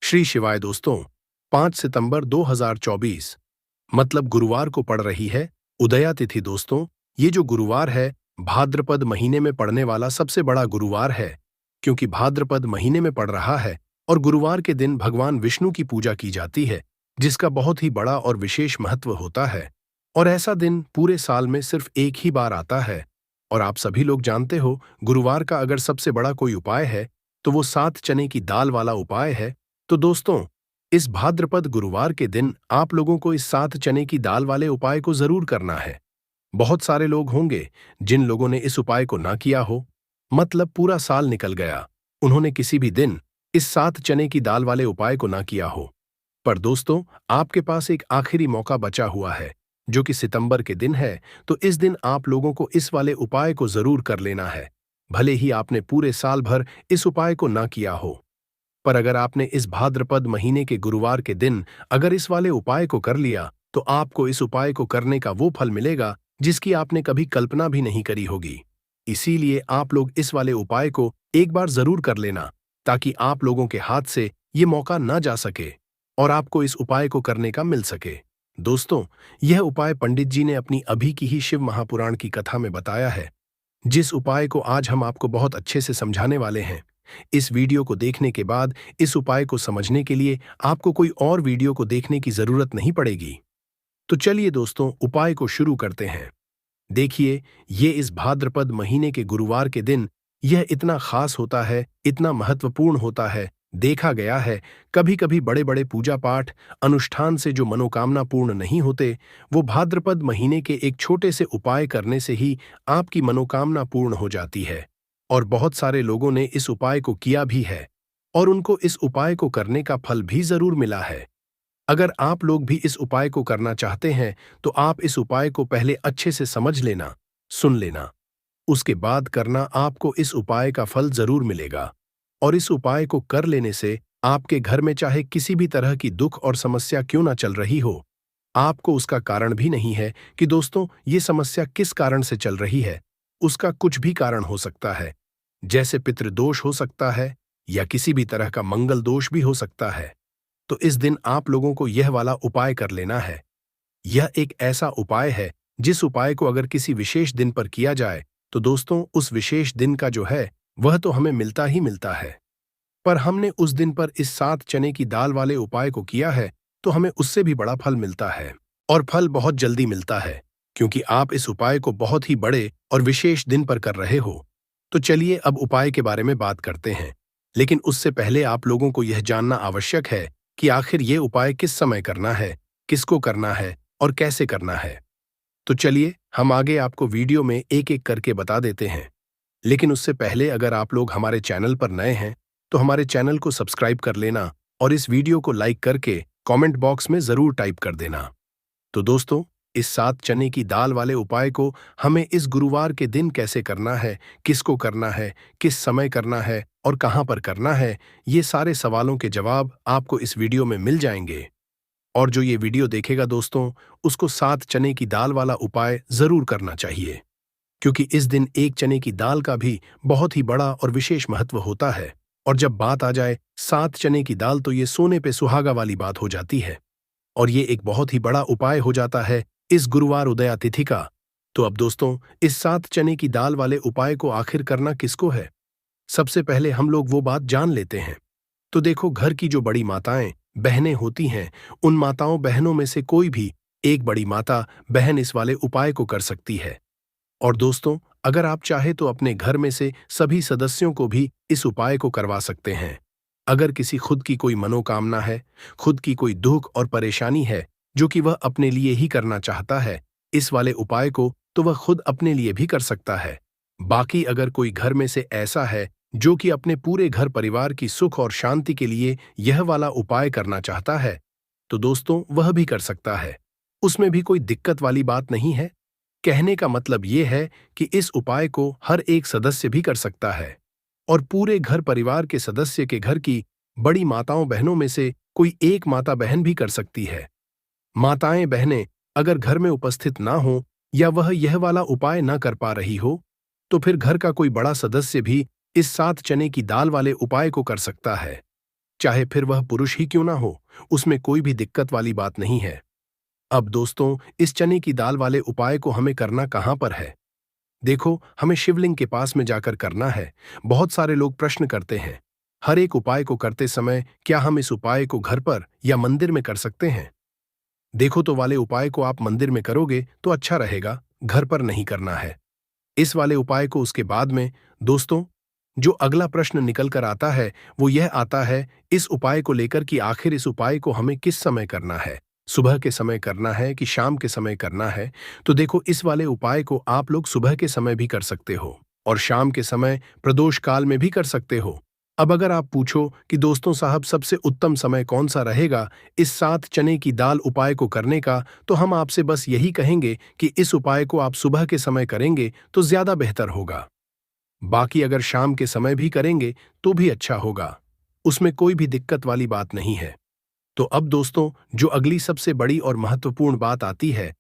श्री शिवाय दोस्तों। 5 सितंबर 2024 मतलब गुरुवार को पड़ रही है उदया तिथि। दोस्तों, ये जो गुरुवार है भाद्रपद महीने में पड़ने वाला सबसे बड़ा गुरुवार है, क्योंकि भाद्रपद महीने में पड़ रहा है और गुरुवार के दिन भगवान विष्णु की पूजा की जाती है, जिसका बहुत ही बड़ा और विशेष महत्व होता है। और ऐसा दिन पूरे साल में सिर्फ एक ही बार आता है। और आप सभी लोग जानते हो, गुरुवार का अगर सबसे बड़ा कोई उपाय है तो वो 7 चने की दाल वाला उपाय है। तो दोस्तों, इस भाद्रपद गुरुवार के दिन आप लोगों को इस 7 चने की दाल वाले उपाय को जरूर करना है। बहुत सारे लोग होंगे जिन लोगों ने इस उपाय को ना किया हो, मतलब पूरा साल निकल गया, उन्होंने किसी भी दिन इस 7 चने की दाल वाले उपाय को ना किया हो। पर दोस्तों, आपके पास एक आखिरी मौका बचा हुआ है, जो कि सितंबर के दिन है। तो इस दिन आप लोगों को इस वाले उपाय को जरूर कर लेना है, भले ही आपने पूरे साल भर इस उपाय को ना किया हो। पर अगर आपने इस भाद्रपद महीने के गुरुवार के दिन अगर इस वाले उपाय को कर लिया, तो आपको इस उपाय को करने का वो फल मिलेगा जिसकी आपने कभी कल्पना भी नहीं करी होगी। इसीलिए आप लोग इस वाले उपाय को एक बार जरूर कर लेना, ताकि आप लोगों के हाथ से ये मौका ना जा सके और आपको इस उपाय को करने का मिल सके। दोस्तों, यह उपाय पंडित जी ने अपनी अभी की ही शिव महापुराण की कथा में बताया है, जिस उपाय को आज हम आपको बहुत अच्छे से समझाने वाले हैं। इस वीडियो को देखने के बाद इस उपाय को समझने के लिए आपको कोई और वीडियो को देखने की जरूरत नहीं पड़ेगी। तो चलिए दोस्तों, उपाय को शुरू करते हैं। देखिए, ये इस भाद्रपद महीने के गुरुवार के दिन यह इतना खास होता है, इतना महत्वपूर्ण होता है। देखा गया है, कभी कभी बड़े बड़े पूजा पाठ अनुष्ठान से जो मनोकामना पूर्ण नहीं होते, वो भाद्रपद महीने के एक छोटे से उपाय करने से ही आपकी मनोकामना पूर्ण हो जाती है। और बहुत सारे लोगों ने इस उपाय को किया भी है और उनको इस उपाय को करने का फल भी जरूर मिला है। अगर आप लोग भी इस उपाय को करना चाहते हैं, तो आप इस उपाय को पहले अच्छे से समझ लेना, सुन लेना, उसके बाद करना। आपको इस उपाय का फल जरूर मिलेगा। और इस उपाय को कर लेने से आपके घर में चाहे किसी भी तरह की दुख और समस्या क्यों ना चल रही हो, आपको उसका कारण भी नहीं है कि दोस्तों ये समस्या किस कारण से चल रही है। उसका कुछ भी कारण हो सकता है, जैसे पितृदोष हो सकता है या किसी भी तरह का मंगल दोष भी हो सकता है। तो इस दिन आप लोगों को यह वाला उपाय कर लेना है। यह एक ऐसा उपाय है जिस उपाय को अगर किसी विशेष दिन पर किया जाए, तो दोस्तों उस विशेष दिन का जो है वह तो हमें मिलता ही मिलता है। पर हमने उस दिन पर इस 7 चने की दाल वाले उपाय को किया है, तो हमें उससे भी बड़ा फल मिलता है। और फल बहुत जल्दी मिलता है, क्योंकि आप इस उपाय को बहुत ही बड़े और विशेष दिन पर कर रहे हो। तो चलिए अब उपाय के बारे में बात करते हैं। लेकिन उससे पहले आप लोगों को यह जानना आवश्यक है कि आखिर ये उपाय किस समय करना है, किसको करना है और कैसे करना है। तो चलिए हम आगे आपको वीडियो में एक एक करके बता देते हैं। लेकिन उससे पहले अगर आप लोग हमारे चैनल पर नए हैं, तो हमारे चैनल को सब्सक्राइब कर लेना और इस वीडियो को लाइक करके कमेंट बॉक्स में जरूर टाइप कर देना। तो दोस्तों, इस 7 चने की दाल वाले उपाय को हमें इस गुरुवार के दिन कैसे करना है, किसको करना है, किस समय करना है और कहां पर करना है, ये सारे सवालों के जवाब आपको इस वीडियो में मिल जाएंगे। और जो ये वीडियो देखेगा दोस्तों, उसको 7 चने की दाल वाला उपाय जरूर करना चाहिए, क्योंकि इस दिन एक चने की दाल का भी बहुत ही बड़ा और विशेष महत्व होता है। और जब बात आ जाए 7 चने की दाल, तो ये सोने पे सुहागा वाली बात हो जाती है और ये एक बहुत ही बड़ा उपाय हो जाता है इस गुरुवार उदया तिथि का। तो अब दोस्तों, इस 7 चने की दाल वाले उपाय को आखिर करना किसको है, सबसे पहले हम लोग वो बात जान लेते हैं। तो देखो, घर की जो बड़ी माताएं बहनें होती हैं, उन माताओं बहनों में से कोई भी एक बड़ी माता बहन इस वाले उपाय को कर सकती है। और दोस्तों, अगर आप चाहे तो अपने घर में से सभी सदस्यों को भी इस उपाय को करवा सकते हैं। अगर किसी खुद की कोई मनोकामना है, खुद की कोई दुख और परेशानी है जो कि वह अपने लिए ही करना चाहता है इस वाले उपाय को, तो वह खुद अपने लिए भी कर सकता है। बाकी अगर कोई घर में से ऐसा है जो कि अपने पूरे घर परिवार की सुख और शांति के लिए यह वाला उपाय करना चाहता है, तो दोस्तों वह भी कर सकता है। उसमें भी कोई दिक्कत वाली बात नहीं है। कहने का मतलब ये है कि इस उपाय को हर एक सदस्य भी कर सकता है और पूरे घर परिवार के सदस्य के घर की बड़ी माताओं बहनों में से कोई एक माता बहन भी कर सकती है। माताएं बहनें अगर घर में उपस्थित ना हो या वह यह वाला उपाय ना कर पा रही हो, तो फिर घर का कोई बड़ा सदस्य भी इस 7 चने की दाल वाले उपाय को कर सकता है। चाहे फिर वह पुरुष ही क्यों ना हो, उसमें कोई भी दिक्कत वाली बात नहीं है। अब दोस्तों, इस चने की दाल वाले उपाय को हमें करना कहाँ पर है? देखो, हमें शिवलिंग के पास में जाकर करना है। बहुत सारे लोग प्रश्न करते हैं, हर एक उपाय को करते समय क्या हम इस उपाय को घर पर या मंदिर में कर सकते हैं? देखो, तो वाले उपाय को आप मंदिर में करोगे तो अच्छा रहेगा, घर पर नहीं करना है। इस वाले उपाय को उसके बाद में, दोस्तों, जो अगला प्रश्न निकल कर आता है वो यह आता है इस उपाय को लेकर कि आखिर इस उपाय को हमें किस समय करना है, सुबह के समय करना है कि शाम के समय करना है? तो देखो, इस वाले उपाय को आप लोग सुबह के समय भी कर सकते हो और शाम के समय प्रदोष काल में भी कर सकते हो। अब अगर आप पूछो कि दोस्तों साहब सबसे उत्तम समय कौन सा रहेगा इस 7 चने की दाल उपाय को करने का, तो हम आपसे बस यही कहेंगे कि इस उपाय को आप सुबह के समय करेंगे तो ज्यादा बेहतर होगा। बाकी अगर शाम के समय भी करेंगे तो भी अच्छा होगा, उसमें कोई भी दिक्कत वाली बात नहीं है। तो अब दोस्तों, जो अगली सबसे बड़ी और महत्वपूर्ण बात आती है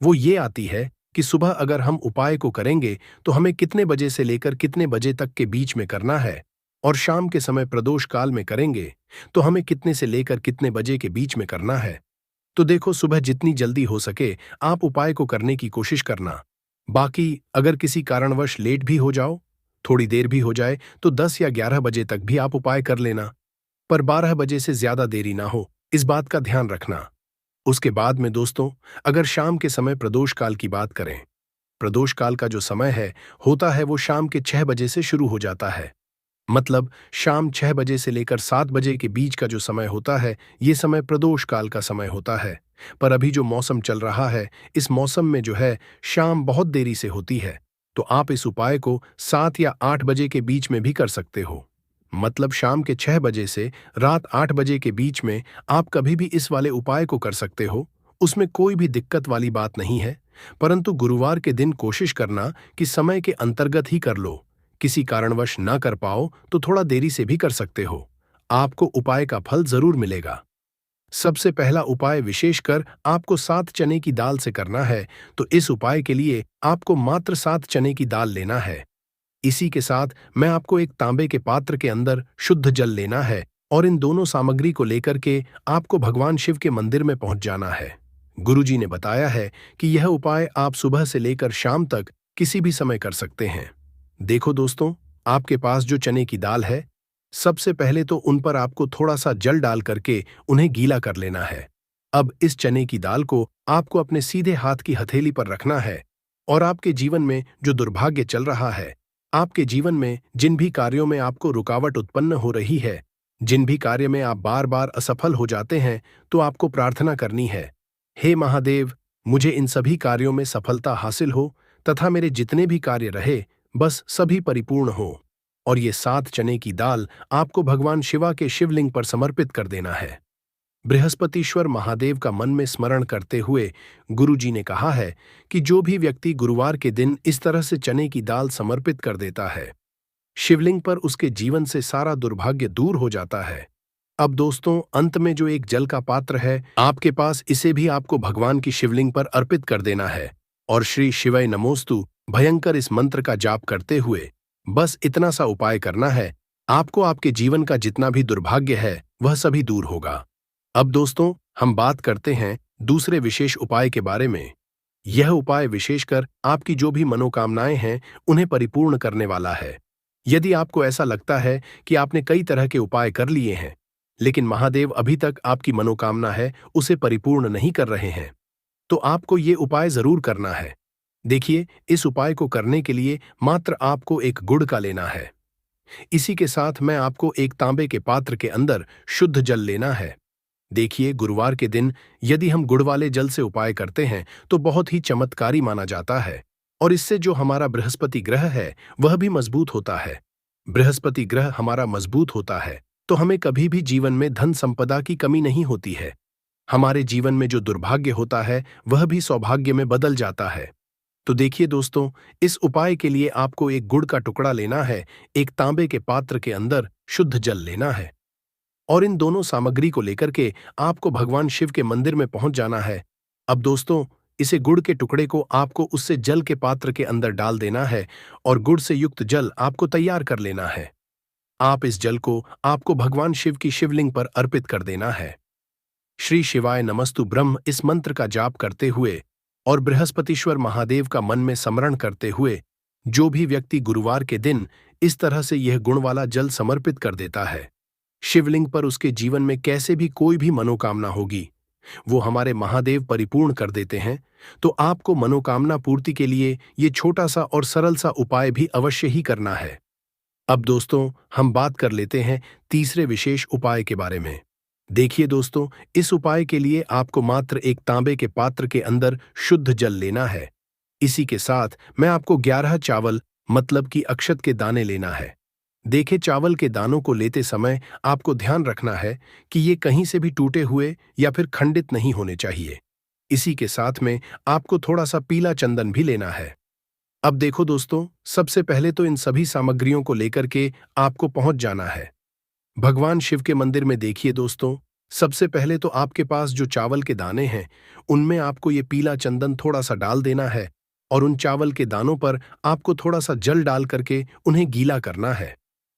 वो ये आती है कि सुबह अगर हम उपाय को करेंगे तो हमें कितने बजे से लेकर कितने बजे तक के बीच में करना है, और शाम के समय प्रदोष काल में करेंगे तो हमें कितने से लेकर कितने बजे के बीच में करना है। तो देखो, सुबह जितनी जल्दी हो सके आप उपाय को करने की कोशिश करना। बाकी अगर किसी कारणवश लेट भी हो जाओ, थोड़ी देर भी हो जाए, तो 10 या 11 बजे तक भी आप उपाय कर लेना, पर 12 बजे से ज्यादा देरी ना हो, इस बात का ध्यान रखना। उसके बाद में दोस्तों, अगर शाम के समय प्रदोष काल की बात करें, प्रदोष काल का जो समय है होता है वो शाम के 6 बजे से शुरू हो जाता है। मतलब शाम 6 बजे से लेकर 7 बजे के बीच का जो समय होता है ये समय प्रदोष काल का समय होता है। पर अभी जो मौसम चल रहा है, इस मौसम में जो है शाम बहुत देरी से होती है, तो आप इस उपाय को 7 या 8 बजे के बीच में भी कर सकते हो। मतलब शाम के 6 बजे से रात 8 बजे के बीच में आप कभी भी इस वाले उपाय को कर सकते हो, उसमें कोई भी दिक्कत वाली बात नहीं है। परंतु गुरुवार के दिन कोशिश करना कि समय के अंतर्गत ही कर लो। किसी कारणवश ना कर पाओ तो थोड़ा देरी से भी कर सकते हो, आपको उपाय का फल जरूर मिलेगा। सबसे पहला उपाय विशेषकर आपको 7 चने की दाल से करना है, तो इस उपाय के लिए आपको मात्र 7 चने की दाल लेना है। इसी के साथ मैं आपको एक तांबे के पात्र के अंदर शुद्ध जल लेना है और इन दोनों सामग्री को लेकर के आपको भगवान शिव के मंदिर में पहुंच जाना है। गुरुजी ने बताया है कि यह उपाय आप सुबह से लेकर शाम तक किसी भी समय कर सकते हैं। देखो दोस्तों, आपके पास जो चने की दाल है, सबसे पहले तो उन पर आपको थोड़ा सा जल डाल करके उन्हें गीला कर लेना है। अब इस चने की दाल को आपको अपने सीधे हाथ की हथेली पर रखना है और आपके जीवन में जो दुर्भाग्य चल रहा है, आपके जीवन में जिन भी कार्यों में आपको रुकावट उत्पन्न हो रही है, जिन भी कार्य में आप बार बार असफल हो जाते हैं, तो आपको प्रार्थना करनी है, हे महादेव, मुझे इन सभी कार्यों में सफलता हासिल हो तथा मेरे जितने भी कार्य रहे बस सभी परिपूर्ण हो। और ये 7 चने की दाल आपको भगवान शिवा के शिवलिंग पर समर्पित कर देना है। बृहस्पतिश्वर महादेव का मन में स्मरण करते हुए गुरुजी ने कहा है कि जो भी व्यक्ति गुरुवार के दिन इस तरह से चने की दाल समर्पित कर देता है शिवलिंग पर, उसके जीवन से सारा दुर्भाग्य दूर हो जाता है। अब दोस्तों, अंत में जो एक जल का पात्र है आपके पास, इसे भी आपको भगवान की शिवलिंग पर अर्पित कर देना है और श्री शिवाय नमोस्तु भयंकर इस मंत्र का जाप करते हुए बस इतना सा उपाय करना है, आपको आपके जीवन का जितना भी दुर्भाग्य है वह सभी दूर होगा। अब दोस्तों, हम बात करते हैं दूसरे विशेष उपाय के बारे में। यह उपाय विशेषकर आपकी जो भी मनोकामनाएं हैं उन्हें परिपूर्ण करने वाला है। यदि आपको ऐसा लगता है कि आपने कई तरह के उपाय कर लिए हैं लेकिन महादेव अभी तक आपकी मनोकामना है उसे परिपूर्ण नहीं कर रहे हैं, तो आपको ये उपाय जरूर करना है। देखिए, इस उपाय को करने के लिए मात्र आपको एक गुड़ का लेना है। इसी के साथ मैं आपको एक तांबे के पात्र के अंदर शुद्ध जल लेना है। देखिए, गुरुवार के दिन यदि हम गुड़ वाले जल से उपाय करते हैं तो बहुत ही चमत्कारी माना जाता है और इससे जो हमारा बृहस्पति ग्रह है वह भी मजबूत होता है। बृहस्पति ग्रह हमारा मजबूत होता है तो हमें कभी भी जीवन में धन संपदा की कमी नहीं होती है। हमारे जीवन में जो दुर्भाग्य होता है वह भी सौभाग्य में बदल जाता है। तो देखिए दोस्तों, इस उपाय के लिए आपको एक गुड़ का टुकड़ा लेना है, एक तांबे के पात्र के अंदर शुद्ध जल लेना है और इन दोनों सामग्री को लेकर के आपको भगवान शिव के मंदिर में पहुंच जाना है। अब दोस्तों, इसे गुड़ के टुकड़े को आपको उससे जल के पात्र के अंदर डाल देना है और गुड़ से युक्त जल आपको तैयार कर लेना है। आप इस जल को आपको भगवान शिव की शिवलिंग पर अर्पित कर देना है। श्री शिवाय नमस्तु ब्रह्म इस मंत्र का जाप करते हुए और बृहस्पतिश्वर महादेव का मन में स्मरण करते हुए जो भी व्यक्ति गुरुवार के दिन इस तरह से यह गुण वाला जल समर्पित कर देता है, शिवलिंग पर उसके जीवन में कैसे भी कोई भी मनोकामना होगी वो हमारे महादेव परिपूर्ण कर देते हैं। तो आपको मनोकामना पूर्ति के लिए ये छोटा सा और सरल सा उपाय भी अवश्य ही करना है। अब दोस्तों हम बात कर लेते हैं तीसरे विशेष उपाय के बारे में। देखिए दोस्तों, इस उपाय के लिए आपको मात्र एक तांबे के पात्र के अंदर शुद्ध जल लेना है। इसी के साथ मैं आपको 11 चावल मतलब कि अक्षत के दाने लेना है। देखे चावल के दानों को लेते समय आपको ध्यान रखना है कि ये कहीं से भी टूटे हुए या फिर खंडित नहीं होने चाहिए। इसी के साथ में आपको थोड़ा सा पीला चंदन भी लेना है। अब देखो दोस्तों, सबसे पहले तो इन सभी सामग्रियों को लेकर के आपको पहुंच जाना है भगवान शिव के मंदिर में। देखिए दोस्तों, सबसे पहले तो आपके पास जो चावल के दाने हैं उनमें आपको ये पीला चंदन थोड़ा सा डाल देना है और उन चावल के दानों पर आपको थोड़ा सा जल डाल करके उन्हें गीला करना है।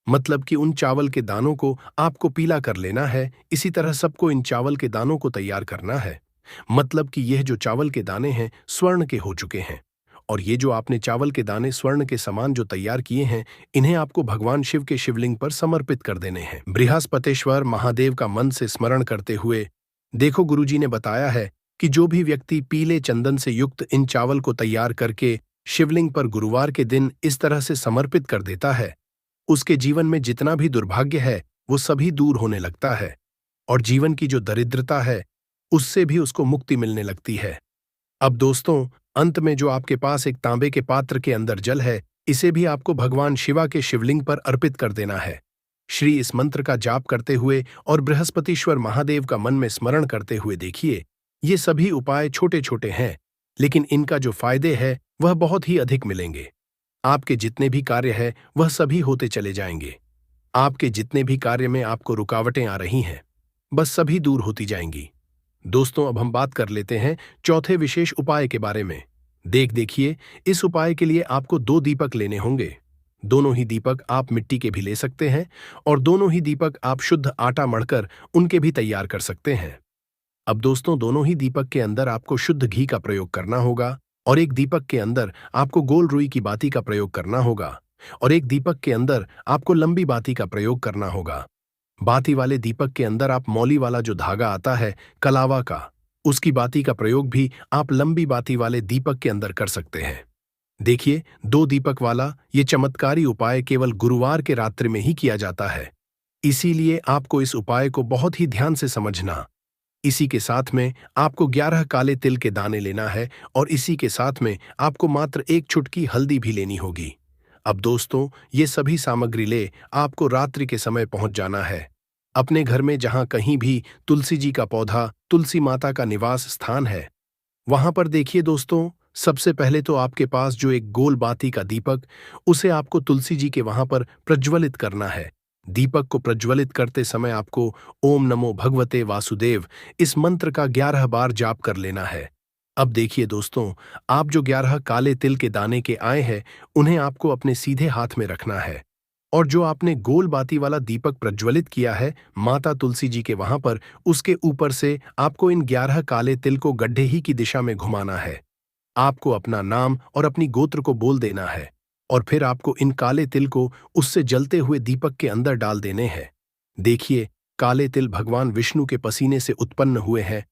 मतलब कि उन चावल के दानों को आपको पीला कर लेना है। इसी तरह सबको इन चावल के दानों को तैयार करना है। मतलब कि यह जो चावल के दाने हैं स्वर्ण के हो चुके हैं और ये जो आपने चावल के दाने स्वर्ण के समान जो तैयार किए हैं इन्हें आपको भगवान शिव के शिवलिंग पर समर्पित कर देने हैं। बृहस्पतिश्वर महादेव का मन से स्मरण करते हुए देखो, गुरुजी ने बताया है कि जो भी व्यक्ति पीले चंदन से युक्त इन चावल को तैयार करके शिवलिंग पर गुरुवार के दिन इस तरह से समर्पित कर देता है, उसके जीवन में जितना भी दुर्भाग्य है वो सभी दूर होने लगता है और जीवन की जो दरिद्रता है उससे भी उसको मुक्ति मिलने लगती है। अब दोस्तों, अंत में जो आपके पास एक तांबे के पात्र के अंदर जल है इसे भी आपको भगवान शिवा के शिवलिंग पर अर्पित कर देना है। श्री इस मंत्र का जाप करते हुए और बृहस्पतिश्वर महादेव का मन में स्मरण करते हुए देखिए, ये सभी उपाय छोटे छोटे हैं लेकिन इनका जो फायदे है वह बहुत ही अधिक मिलेंगे। आपके जितने भी कार्य है वह सभी होते चले जाएंगे। आपके जितने भी कार्य में आपको रुकावटें आ रही हैं बस सभी दूर होती जाएंगी। दोस्तों, अब हम बात कर लेते हैं चौथे विशेष उपाय के बारे में। देखिए, इस उपाय के लिए आपको 2 दीपक लेने होंगे। दोनों ही दीपक आप मिट्टी के भी ले सकते हैं और दोनों ही दीपक आप शुद्ध आटा मढ़कर उनके भी तैयार कर सकते हैं। अब दोस्तों, दोनों ही दीपक के अंदर आपको शुद्ध घी का प्रयोग करना होगा और एक दीपक के अंदर आपको गोल रुई की बाती का प्रयोग करना होगा और एक दीपक के अंदर आपको लंबी बाती का प्रयोग करना होगा। बाती वाले दीपक के अंदर आप मौली वाला जो धागा आता है कलावा का, उसकी बाती का प्रयोग भी आप लंबी बाती वाले दीपक के अंदर कर सकते हैं। देखिए, 2 दीपक वाला ये चमत्कारी उपाय केवल गुरुवार के रात्रि में ही किया जाता है, इसीलिए आपको इस उपाय को बहुत ही ध्यान से समझना। इसी के साथ में आपको 11 काले तिल के दाने लेना है और इसी के साथ में आपको मात्र 1 चुटकी हल्दी भी लेनी होगी। अब दोस्तों, ये सभी सामग्री ले आपको रात्रि के समय पहुंच जाना है अपने घर में जहां कहीं भी तुलसी जी का पौधा, तुलसी माता का निवास स्थान है वहां पर। देखिए दोस्तों, सबसे पहले तो आपके पास जो एक गोल बाती का दीपक उसे आपको तुलसी जी के वहां पर प्रज्वलित करना है। दीपक को प्रज्वलित करते समय आपको ओम नमो भगवते वासुदेव इस मंत्र का 11 बार जाप कर लेना है। अब देखिए दोस्तों, आप जो 11 काले तिल के दाने के आए हैं उन्हें आपको अपने सीधे हाथ में रखना है और जो आपने गोल बाती वाला दीपक प्रज्वलित किया है माता तुलसी जी के वहां पर, उसके ऊपर से आपको इन 11 काले तिल को गड्ढे ही की दिशा में घुमाना है। आपको अपना नाम और अपनी गोत्र को बोल देना है और फिर आपको इन काले तिल को उससे जलते हुए दीपक के अंदर डाल देने हैं। देखिए, काले तिल भगवान विष्णु के पसीने से उत्पन्न हुए हैं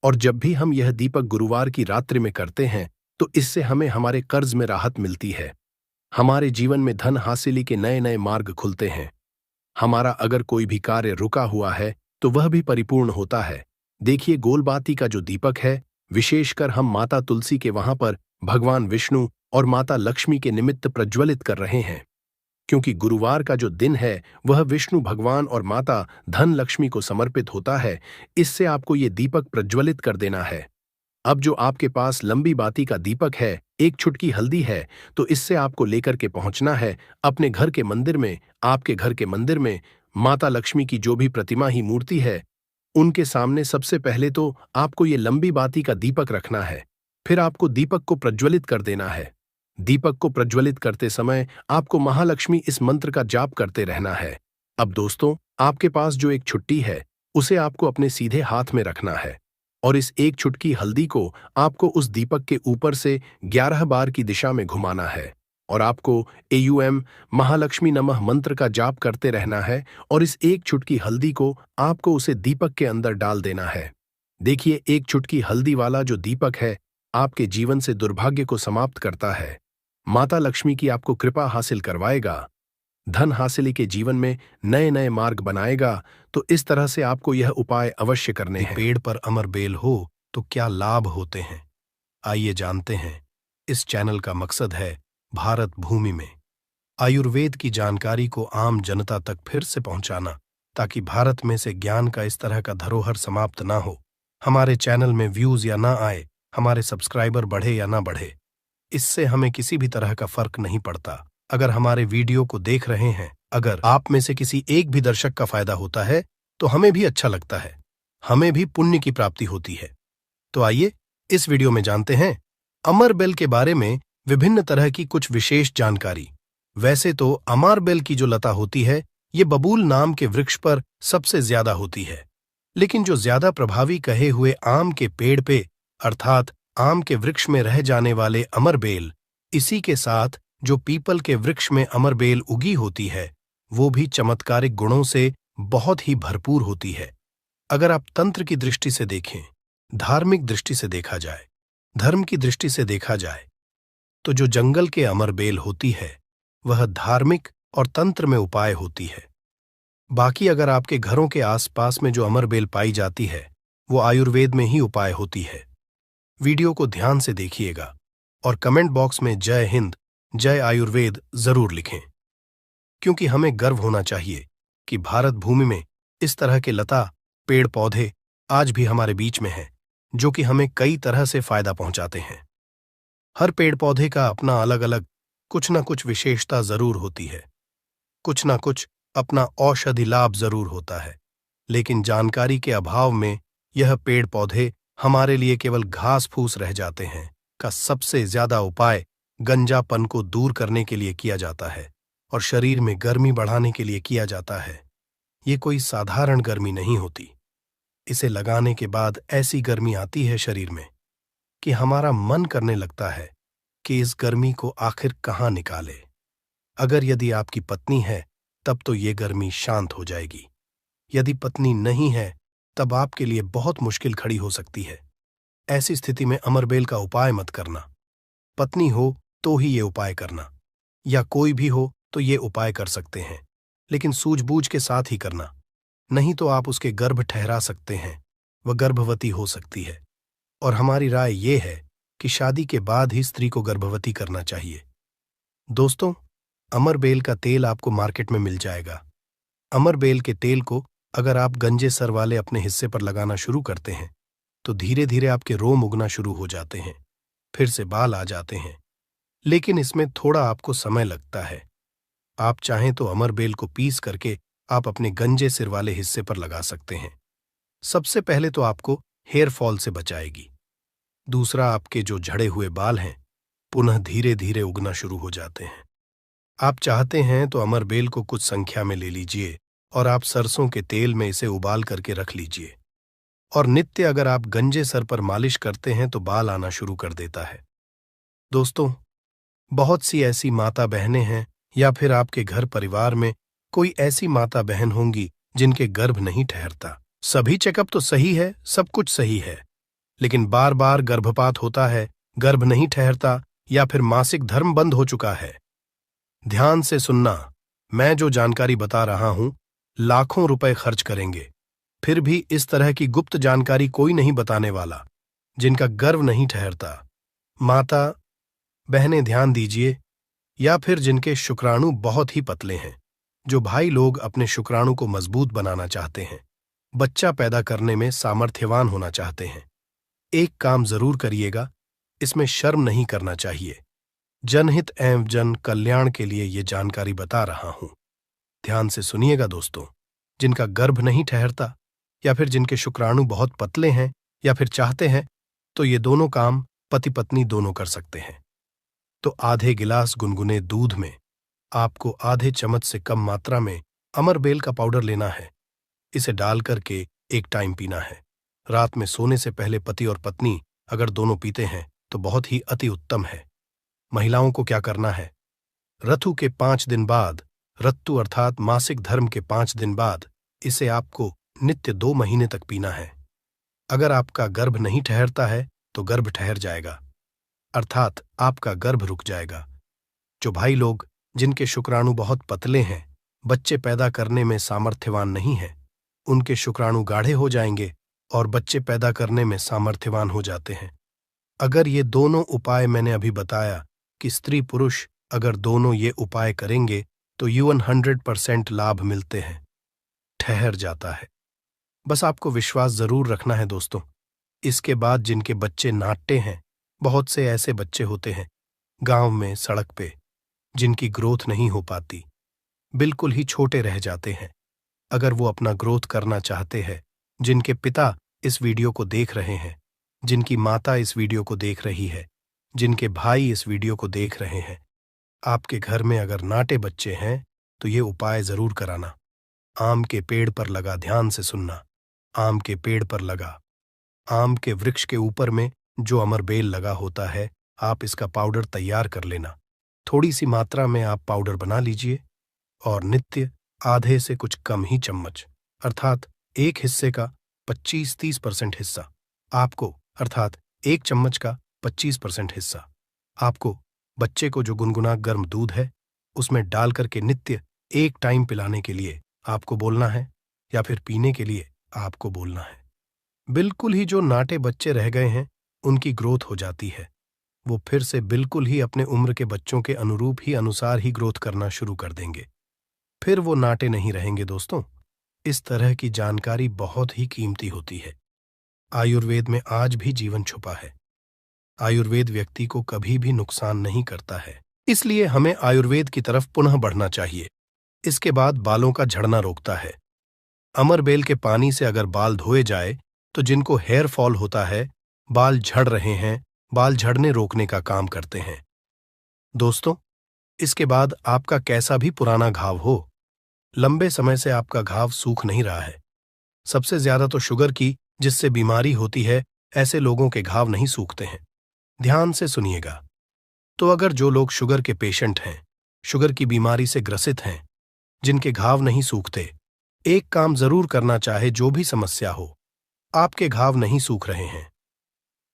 और जब भी हम यह दीपक गुरुवार की रात्रि में करते हैं तो इससे हमें हमारे कर्ज में राहत मिलती है। हमारे जीवन में धन हासिली के नए नए मार्ग खुलते हैं। हमारा अगर कोई भी कार्य रुका हुआ है तो वह भी परिपूर्ण होता है। देखिए, गोलबाती का जो दीपक है विशेषकर हम माता तुलसी के वहां पर भगवान विष्णु और माता लक्ष्मी के निमित्त प्रज्वलित कर रहे हैं, क्योंकि गुरुवार का जो दिन है वह विष्णु भगवान और माता धन लक्ष्मी को समर्पित होता है। इससे आपको ये दीपक प्रज्वलित कर देना है। अब जो आपके पास लंबी बाती का दीपक है, 1 चुटकी हल्दी है, तो इससे आपको लेकर के पहुंचना है अपने घर के मंदिर में। आपके घर के मंदिर में माता लक्ष्मी की जो भी प्रतिमा ही मूर्ति है उनके सामने सबसे पहले तो आपको ये लंबी बाती का दीपक रखना है। फिर आपको दीपक को प्रज्वलित कर देना है। दीपक को प्रज्वलित करते समय आपको महालक्ष्मी इस मंत्र का जाप करते रहना है। अब दोस्तों, आपके पास जो एक छुट्टी है, उसे आपको अपने सीधे हाथ में रखना है और इस एक चुटकी हल्दी को आपको उस दीपक के ऊपर से 11 बार की दिशा में घुमाना है और आपको AUM महालक्ष्मी नमः मंत्र का जाप करते रहना है और इस एक चुटकी हल्दी को आपको उसे दीपक के अंदर डाल देना है। देखिए, एक चुटकी हल्दी वाला जो दीपक है, आपके जीवन से दुर्भाग्य को समाप्त करता है, माता लक्ष्मी की आपको कृपा हासिल करवाएगा, धन हासिल के जीवन में नए नए मार्ग बनाएगा। तो इस तरह से आपको यह उपाय अवश्य करने हैं। पेड़ पर अमर बेल हो तो क्या लाभ होते हैं, आइए जानते हैं। इस चैनल का मकसद है भारत भूमि में आयुर्वेद की जानकारी को आम जनता तक फिर से पहुंचाना, ताकि भारत में से ज्ञान का इस तरह का धरोहर समाप्त ना हो। हमारे चैनल में व्यूज या ना आए, हमारे सब्सक्राइबर बढ़े या ना बढ़े, इससे हमें किसी भी तरह का फर्क नहीं पड़ता। अगर हमारे वीडियो को देख रहे हैं, अगर आप में से किसी एक भी दर्शक का फायदा होता है तो हमें भी अच्छा लगता है, हमें भी पुण्य की प्राप्ति होती है। तो आइए इस वीडियो में जानते हैं अमर बेल के बारे में विभिन्न तरह की कुछ विशेष जानकारी। वैसे तो अमर बेल की जो लता होती है, ये बबूल नाम के वृक्ष पर सबसे ज्यादा होती है, लेकिन जो ज्यादा प्रभावी कहे हुए आम के पेड़ पे अर्थात आम के वृक्ष में रह जाने वाले अमर बेल, इसी के साथ जो पीपल के वृक्ष में अमर बेल उगी होती है, वो भी चमत्कारिक गुणों से बहुत ही भरपूर होती है। अगर आप तंत्र की दृष्टि से देखें, धार्मिक दृष्टि से देखा जाए, धर्म की दृष्टि से देखा जाए, तो जो जंगल के अमर बेल होती है वह धार्मिक और तंत्र में उपाय होती है। बाकी अगर आपके घरों के आसपास में जो अमर बेल पाई जाती है वो आयुर्वेद में ही उपाय होती है। वीडियो को ध्यान से देखिएगा और कमेंट बॉक्स में जय हिंद, जय आयुर्वेद जरूर लिखें, क्योंकि हमें गर्व होना चाहिए कि भारत भूमि में इस तरह के लता पेड़ पौधे आज भी हमारे बीच में हैं, जो कि हमें कई तरह से फायदा पहुंचाते हैं। हर पेड़ पौधे का अपना अलग अलग कुछ ना कुछ विशेषता जरूर होती है, कुछ ना कुछ अपना औषधि लाभ जरूर होता है, लेकिन जानकारी के अभाव में यह पेड़ पौधे हमारे लिए केवल घास फूस रह जाते हैं। का सबसे ज्यादा उपाय गंजापन को दूर करने के लिए किया जाता है और शरीर में गर्मी बढ़ाने के लिए किया जाता है। ये कोई साधारण गर्मी नहीं होती, इसे लगाने के बाद ऐसी गर्मी आती है शरीर में कि हमारा मन करने लगता है कि इस गर्मी को आखिर कहाँ निकाले। अगर यदि आपकी पत्नी है तब तो ये गर्मी शांत हो जाएगी, यदि पत्नी नहीं है तब आपके लिए बहुत मुश्किल खड़ी हो सकती है। ऐसी स्थिति में अमरबेल का उपाय मत करना। पत्नी हो तो ही ये उपाय करना, या कोई भी हो तो ये उपाय कर सकते हैं, लेकिन सूझबूझ के साथ ही करना, नहीं तो आप उसके गर्भ ठहरा सकते हैं, वह गर्भवती हो सकती है। और हमारी राय ये है कि शादी के बाद ही स्त्री को गर्भवती करना चाहिए। दोस्तों, अमरबेल का तेल आपको मार्केट में मिल जाएगा। अमरबेल के तेल को अगर आप गंजे सर वाले अपने हिस्से पर लगाना शुरू करते हैं तो धीरे धीरे आपके रोम उगना शुरू हो जाते हैं, फिर से बाल आ जाते हैं, लेकिन इसमें थोड़ा आपको समय लगता है। आप चाहें तो अमरबेल को पीस करके आप अपने गंजे सिर वाले हिस्से पर लगा सकते हैं। सबसे पहले तो आपको हेयर फॉल से बचाएगी, दूसरा आपके जो झड़े हुए बाल हैं पुनः धीरे धीरे उगना शुरू हो जाते हैं। आप चाहते हैं तो अमरबेल को कुछ संख्या में ले लीजिए और आप सरसों के तेल में इसे उबाल करके रख लीजिए, और नित्य अगर आप गंजे सर पर मालिश करते हैं तो बाल आना शुरू कर देता है। दोस्तों, बहुत सी ऐसी माता बहनें हैं या फिर आपके घर परिवार में कोई ऐसी माता बहन होंगी जिनके गर्भ नहीं ठहरता। सभी चेकअप तो सही है, सब कुछ सही है, लेकिन बार बार गर्भपात होता है, गर्भ नहीं ठहरता, या फिर मासिक धर्म बंद हो चुका है। ध्यान से सुनना, मैं जो जानकारी बता रहा हूं लाखों रुपए खर्च करेंगे, फिर भी इस तरह की गुप्त जानकारी कोई नहीं बताने वाला। जिनका गर्भ नहीं ठहरता, माता बहनें ध्यान दीजिए, या फिर जिनके शुक्राणु बहुत ही पतले हैं, जो भाई लोग अपने शुक्राणु को मजबूत बनाना चाहते हैं, बच्चा पैदा करने में सामर्थ्यवान होना चाहते हैं, एक काम जरूर करिएगा, इसमें शर्म नहीं करना चाहिए। जनहित एवं जन कल्याण के लिए ये जानकारी बता रहा हूं, ध्यान से सुनिएगा दोस्तों। जिनका गर्भ नहीं ठहरता या फिर जिनके शुक्राणु बहुत पतले हैं या फिर चाहते हैं, तो ये दोनों काम पति पत्नी दोनों कर सकते हैं। तो आधे गिलास गुनगुने दूध में आपको आधे चम्मच से कम मात्रा में अमरबेल का पाउडर लेना है। इसे डाल करके एक टाइम पीना है। रात में सोने से पहले पति और पत्नी अगर दोनों पीते हैं तो बहुत ही अति उत्तम है। महिलाओं को क्या करना है? ऋतु के 5 दिन बाद, ऋतु अर्थात मासिक धर्म के 5 दिन बाद इसे आपको नित्य 2 महीने तक पीना है। अगर आपका गर्भ नहीं ठहरता है तो गर्भ ठहर जाएगा, अर्थात आपका गर्भ रुक जाएगा। जो भाई लोग जिनके शुक्राणु बहुत पतले हैं, बच्चे पैदा करने में सामर्थ्यवान नहीं हैं, उनके शुक्राणु गाढ़े हो जाएंगे और बच्चे पैदा करने में सामर्थ्यवान हो जाते हैं। अगर ये दोनों उपाय मैंने अभी बताया कि स्त्री पुरुष अगर दोनों ये उपाय करेंगे तो यौवन 100% लाभ मिलते हैं, ठहर जाता है। बस आपको विश्वास जरूर रखना है दोस्तों। इसके बाद जिनके बच्चे नाट्य हैं, बहुत से ऐसे बच्चे होते हैं गांव में, सड़क पे, जिनकी ग्रोथ नहीं हो पाती, बिल्कुल ही छोटे रह जाते हैं। अगर वो अपना ग्रोथ करना चाहते हैं, जिनके पिता इस वीडियो को देख रहे हैं, जिनकी माता इस वीडियो को देख रही है, जिनके भाई इस वीडियो को देख रहे हैं, आपके घर में अगर नाटे बच्चे हैं तो ये उपाय जरूर कराना। आम के पेड़ पर लगा, ध्यान से सुनना, आम के पेड़ पर लगा, आम के वृक्ष के ऊपर में जो अमरबेल लगा होता है, आप इसका पाउडर तैयार कर लेना। थोड़ी सी मात्रा में आप पाउडर बना लीजिए और नित्य आधे से कुछ कम ही चम्मच, अर्थात एक हिस्से का 25-30% हिस्सा आपको, अर्थात एक चम्मच का 25% हिस्सा आपको बच्चे को जो गुनगुना गर्म दूध है उसमें डाल करके नित्य एक टाइम पिलाने के लिए आपको बोलना है, या फिर पीने के लिए आपको बोलना है। बिल्कुल ही जो नाटे बच्चे रह गए हैं उनकी ग्रोथ हो जाती है। वो फिर से बिल्कुल ही अपने उम्र के बच्चों के अनुरूप ही अनुसार ही ग्रोथ करना शुरू कर देंगे। फिर वो नाटे नहीं रहेंगे दोस्तों। इस तरह की जानकारी बहुत ही कीमती होती है। आयुर्वेद में आज भी जीवन छुपा है। आयुर्वेद व्यक्ति को कभी भी नुकसान नहीं करता है, इसलिए हमें आयुर्वेद की तरफ पुनः बढ़ना चाहिए। इसके बाद बालों का झड़ना रोकता है। अमरबेल के पानी से अगर बाल धोए जाए तो जिनको हेयर फॉल होता है, बाल झड़ रहे हैं, बाल झड़ने रोकने का काम करते हैं। दोस्तों, इसके बाद आपका कैसा भी पुराना घाव हो, लंबे समय से आपका घाव सूख नहीं रहा है, सबसे ज्यादा तो शुगर की जिससे बीमारी होती है, ऐसे लोगों के घाव नहीं सूखते हैं। ध्यान से सुनिएगा। तो अगर जो लोग शुगर के पेशेंट हैं, शुगर की बीमारी से ग्रसित हैं, जिनके घाव नहीं सूखते, एक काम जरूर करना चाहे, जो भी समस्या हो, आपके घाव नहीं सूख रहे हैं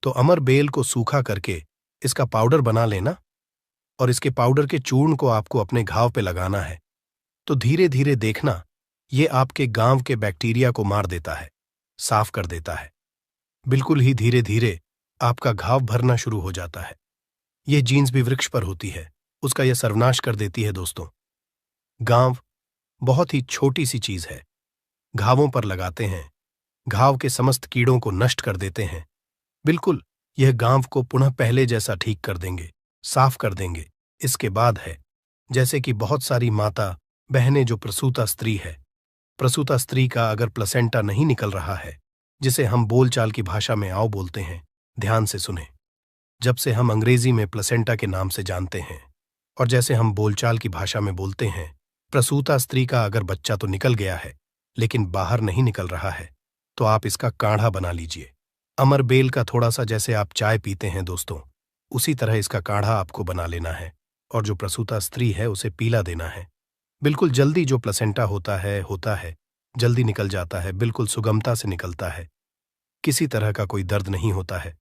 तो अमरबेल को सूखा करके इसका पाउडर बना लेना और इसके पाउडर के चूर्ण को आपको अपने घाव पे लगाना है। तो धीरे धीरे देखना, ये आपके गांव के बैक्टीरिया को मार देता है, साफ कर देता है। बिल्कुल ही धीरे धीरे आपका घाव भरना शुरू हो जाता है। ये जीन्स भी वृक्ष पर होती है, उसका यह सर्वनाश कर देती है दोस्तों। गांव बहुत ही छोटी सी चीज है, घावों पर लगाते हैं, घाव के समस्त कीड़ों को नष्ट कर देते हैं। बिल्कुल यह गांव को पुनः पहले जैसा ठीक कर देंगे, साफ कर देंगे। इसके बाद है, जैसे कि बहुत सारी माता बहनें जो प्रसूता स्त्री है, प्रसूता स्त्री का अगर प्लेसेंटा नहीं निकल रहा है, जिसे हम बोलचाल की भाषा में आओ बोलते हैं, ध्यान से सुने। जब से हम अंग्रेजी में प्लेसेंटा के नाम से जानते हैं और जैसे हम बोलचाल की भाषा में बोलते हैं, प्रसूता स्त्री का अगर बच्चा तो निकल गया है लेकिन बाहर नहीं निकल रहा है, तो आप इसका काढ़ा बना लीजिए। अमरबेल का थोड़ा सा जैसे आप चाय पीते हैं दोस्तों, उसी तरह इसका काढ़ा आपको बना लेना है और जो प्रसूता स्त्री है उसे पीला देना है। बिल्कुल जल्दी जो प्लेसेंटा होता है, जल्दी निकल जाता है, बिल्कुल सुगमता से निकलता है, किसी तरह का कोई दर्द नहीं होता है।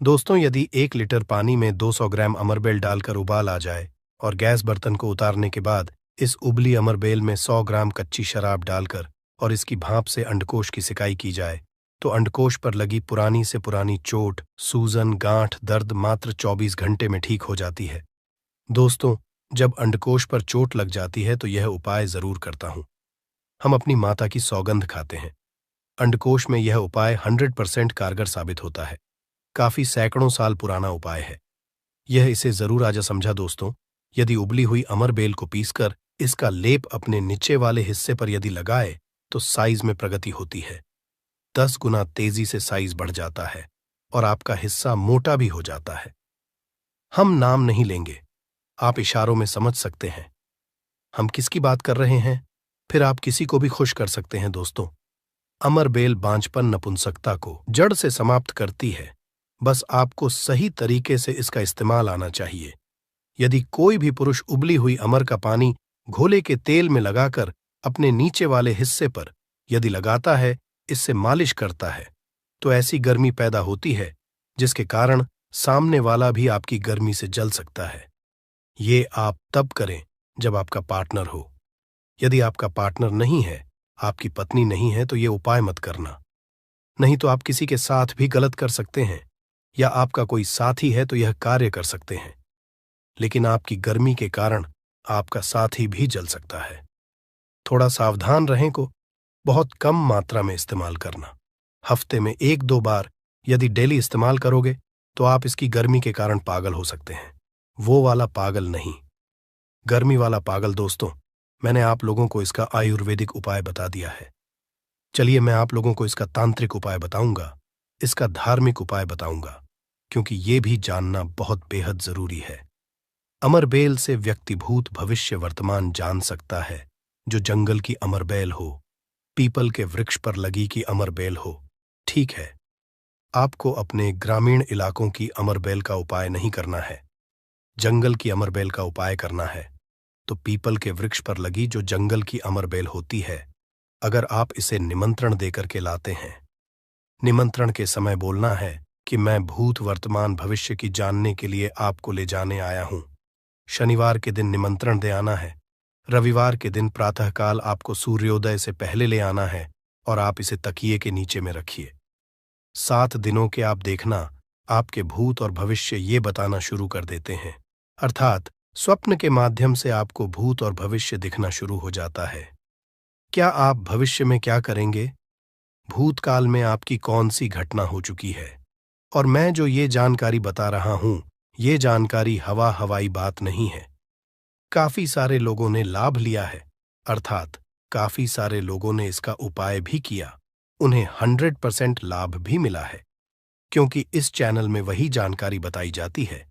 दोस्तों, यदि 1 लीटर पानी में 200 ग्राम अमरबेल डालकर उबाल आ जाए और गैस बर्तन को उतारने के बाद इस उबली अमरबेल में 100 ग्राम कच्ची शराब डालकर और इसकी भाप से अंडकोश की सिकाई की जाए, तो अंडकोश पर लगी पुरानी से पुरानी चोट, सूजन, गांठ, दर्द मात्र 24 घंटे में ठीक हो जाती है। दोस्तों, जब अंडकोश पर चोट लग जाती है तो यह उपाय जरूर करता हूं। हम अपनी माता की सौगंध खाते हैं। अंडकोश में यह उपाय 100% कारगर साबित होता है। काफी सैकड़ों साल पुराना उपाय है यह, इसे जरूर आजा समझा दोस्तों। यदि उबली हुई अमरबेल को पीसकर इसका लेप अपने नीचे वाले हिस्से पर यदि लगाए तो साइज में प्रगति होती है। 10 गुना तेजी से साइज बढ़ जाता है और आपका हिस्सा मोटा भी हो जाता है। हम नाम नहीं लेंगे, आप इशारों में समझ सकते हैं हम किसकी बात कर रहे हैं। फिर आप किसी को भी खुश कर सकते हैं दोस्तों। अमर बेल बांझपन नपुंसकता को जड़ से समाप्त करती है। बस आपको सही तरीके से इसका इस्तेमाल आना चाहिए। यदि कोई भी पुरुष उबली हुई अमर का पानी घोले के तेल में लगाकर अपने नीचे वाले हिस्से पर यदि लगाता है, इससे मालिश करता है, तो ऐसी गर्मी पैदा होती है जिसके कारण सामने वाला भी आपकी गर्मी से जल सकता है। ये आप तब करें जब आपका पार्टनर हो। यदि आपका पार्टनर नहीं है, आपकी पत्नी नहीं है, तो ये उपाय मत करना। नहीं तो आप किसी के साथ भी गलत कर सकते हैं, या आपका कोई साथी है तो यह कार्य कर सकते हैं, लेकिन आपकी गर्मी के कारण आपका साथी भी जल सकता है। थोड़ा सावधान रहें को बहुत कम मात्रा में इस्तेमाल करना। हफ्ते में 1-2 बार यदि डेली इस्तेमाल करोगे तो आप इसकी गर्मी के कारण पागल हो सकते हैं। वो वाला पागल नहीं, गर्मी वाला पागल। दोस्तों, मैंने आप लोगों को इसका आयुर्वेदिक उपाय बता दिया है। चलिए मैं आप लोगों को इसका तांत्रिक उपाय बताऊंगा, इसका धार्मिक उपाय बताऊंगा, क्योंकि ये भी जानना बहुत बेहद जरूरी है। अमरबेल से व्यक्ति भूत भविष्य वर्तमान जान सकता है। जो जंगल की अमरबेल हो, पीपल के वृक्ष पर लगी की अमरबेल हो, ठीक है। आपको अपने ग्रामीण इलाकों की अमरबेल का उपाय नहीं करना है, जंगल की अमरबेल का उपाय करना है। तो पीपल के वृक्ष पर लगी जो जंगल की अमरबेल होती है, अगर आप इसे निमंत्रण देकर के लाते हैं, निमंत्रण के समय बोलना है कि मैं भूत वर्तमान भविष्य की जानने के लिए आपको ले जाने आया हूं। शनिवार के दिन निमंत्रण दे आना है। रविवार के दिन प्रातःकाल आपको सूर्योदय से पहले ले आना है और आप इसे तकिए के नीचे में रखिए। 7 दिनों के आप देखना, आपके भूत और भविष्य ये बताना शुरू कर देते हैं, अर्थात स्वप्न के माध्यम से आपको भूत और भविष्य दिखना शुरू हो जाता है। क्या आप भविष्य में क्या करेंगे, भूतकाल में आपकी कौन सी घटना हो चुकी है, और मैं जो ये जानकारी बता रहा हूं, ये जानकारी हवाई बात नहीं है। काफी सारे लोगों ने लाभ लिया है, अर्थात काफी सारे लोगों ने इसका उपाय भी किया, उन्हें 100% लाभ भी मिला है, क्योंकि इस चैनल में वही जानकारी बताई जाती है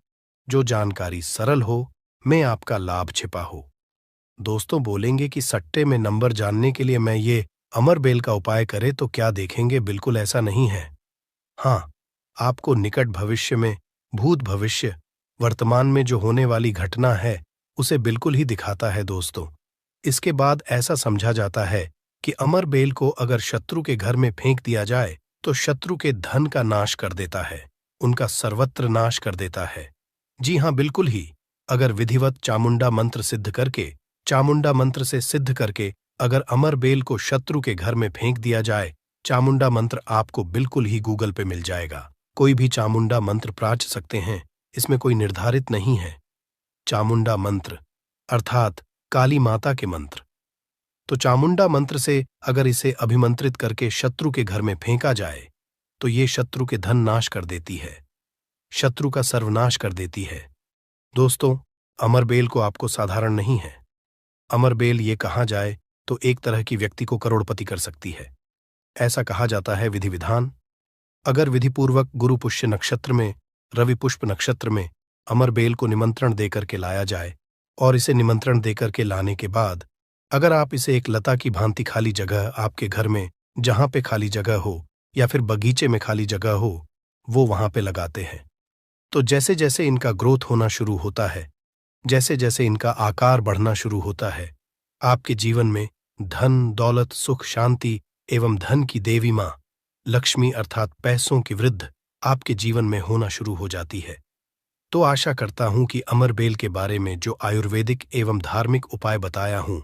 जो जानकारी सरल हो, में आपका लाभ छिपा हो। दोस्तों बोलेंगे कि सट्टे में नंबर जानने के लिए मैं ये अमरबेल का उपाय करे तो क्या देखेंगे, बिल्कुल ऐसा नहीं है। हाँ, आपको निकट भविष्य में भूत भविष्य वर्तमान में जो होने वाली घटना है उसे बिल्कुल ही दिखाता है दोस्तों। इसके बाद ऐसा समझा जाता है कि अमरबेल को अगर शत्रु के घर में फेंक दिया जाए तो शत्रु के धन का नाश कर देता है, उनका सर्वत्र नाश कर देता है। जी हाँ, बिल्कुल ही। अगर विधिवत चामुंडा मंत्र सिद्ध करके, चामुंडा मंत्र से सिद्ध करके अगर अमरबेल को शत्रु के घर में फेंक दिया जाए, चामुंडा मंत्र आपको बिल्कुल ही गूगल पे मिल जाएगा। कोई भी चामुंडा मंत्र प्राच सकते हैं, इसमें कोई निर्धारित नहीं है। चामुंडा मंत्र अर्थात काली माता के मंत्र। तो चामुंडा मंत्र से अगर इसे अभिमंत्रित करके शत्रु के घर में फेंका जाए तो ये शत्रु के धन नाश कर देती है, शत्रु का सर्वनाश कर देती है। दोस्तों, अमरबेल को आपको साधारण नहीं है। अमरबेल ये कहा जाए तो एक तरह की व्यक्ति को करोड़पति कर सकती है। ऐसा कहा जाता है विधि विधान। अगर विधिपूर्वक गुरु पुष्य नक्षत्र में, रवि पुष्प नक्षत्र में अमरबेल को निमंत्रण देकर के लाया जाए, और इसे निमंत्रण देकर के लाने के बाद अगर आप इसे एक लता की भांति खाली जगह आपके घर में, जहां पे खाली जगह हो या फिर बगीचे में खाली जगह हो, वो वहां पे लगाते हैं, तो जैसे जैसे इनका ग्रोथ होना शुरू होता है, जैसे जैसे इनका आकार बढ़ना शुरू होता है, आपके जीवन में धन, दौलत, सुख, शांति एवं धन की देवी मां लक्ष्मी अर्थात पैसों की वृद्धि आपके जीवन में होना शुरू हो जाती है। तो आशा करता हूं कि अमरबेल के बारे में जो आयुर्वेदिक एवं धार्मिक उपाय बताया हूं,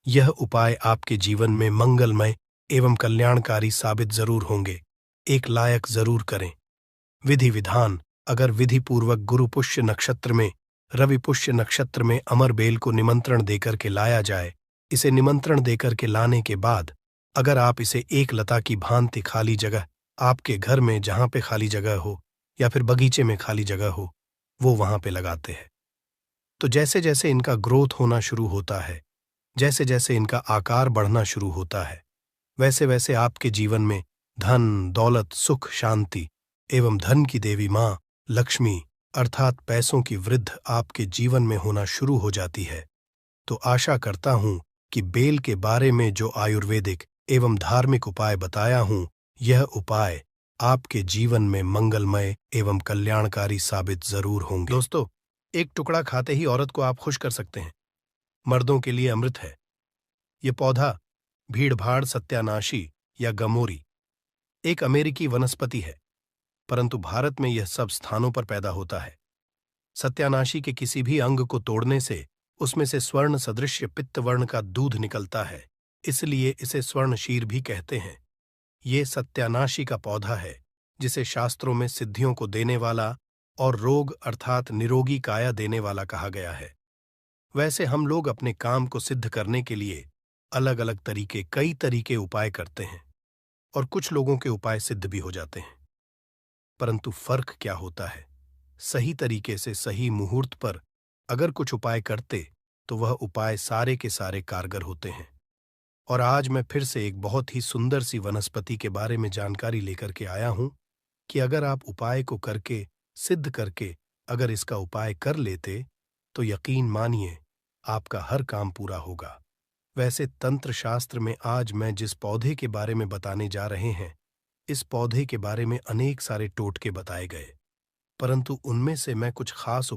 यह उपाय आपके जीवन में मंगलमय एवं कल्याणकारी साबित जरूर होंगे। एक लायक जरूर करें। विधि विधान, अगर विधि पूर्वक गुरु पुष्य नक्षत्र में, रवि पुष्य नक्षत्र में अमरबेल को निमंत्रण देकर के लाया जाए, इसे निमंत्रण देकर के लाने के बाद अगर आप इसे एक लता की भांति खाली जगह आपके घर में, जहां पे खाली जगह हो या फिर बगीचे में खाली जगह हो, वो वहां पे लगाते हैं, तो जैसे जैसे इनका ग्रोथ होना शुरू होता है, जैसे जैसे इनका आकार बढ़ना शुरू होता है, वैसे वैसे आपके जीवन में धन, दौलत, सुख, शांति एवं धन की देवी मां लक्ष्मी अर्थात पैसों की वृद्धि आपके जीवन में होना शुरू हो जाती है। तो आशा करता हूं कि बेल के बारे में जो आयुर्वेदिक एवं धार्मिक उपाय बताया हूं, यह उपाय आपके जीवन में मंगलमय एवं कल्याणकारी साबित जरूर होंगे। दोस्तों, एक टुकड़ा खाते ही औरत को आप खुश कर सकते हैं। मर्दों के लिए अमृत है। ये पौधा भीड़भाड़ सत्यानाशी या गमोरी एक अमेरिकी वनस्पति है, परंतु भारत में यह सब स्थानों पर पैदा होता है। सत्यानाशी के किसी भी अंग को तोड़ने से उसमें से स्वर्ण सदृश्य पित्त वर्ण का दूध निकलता है, इसलिए इसे स्वर्णशीर भी कहते हैं। ये सत्यानाशी का पौधा है जिसे शास्त्रों में सिद्धियों को देने वाला और रोग अर्थात निरोगी काया देने वाला कहा गया है। वैसे हम लोग अपने काम को सिद्ध करने के लिए अलग अलग कई तरीके उपाय करते हैं और कुछ लोगों के उपाय सिद्ध भी हो जाते हैं, परंतु फर्क क्या होता है? सही तरीके से सही मुहूर्त पर अगर कुछ उपाय करते तो वह उपाय सारे के सारे कारगर होते हैं। और आज मैं फिर से एक बहुत ही सुंदर सी वनस्पति के बारे में जानकारी लेकर के आया हूं कि अगर आप उपाय को करके सिद्ध करके अगर इसका उपाय कर लेते तो यकीन मानिए आपका हर काम पूरा होगा। वैसे तंत्र शास्त्र में आज मैं जिस पौधे के बारे में बताने जा रहे हैं, इस पौधे के बारे में अनेक सारे टोटके बताए गए, परंतु उनमें से मैं कुछ खास